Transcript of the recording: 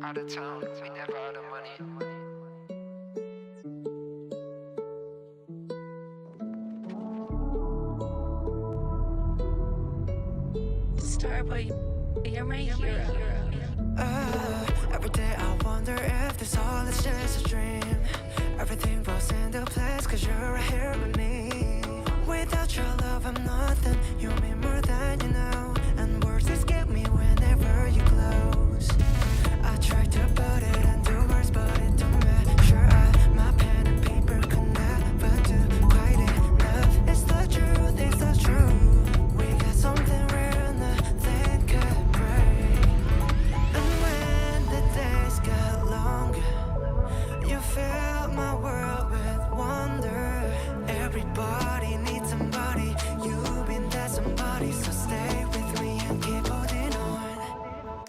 Out of town, we never out of money. Starboy, you're my hero. Every day I wonder if this all is just a dream. Everything falls into place cause you're right here with me. Without your love I'm nothing, you mean more than you know.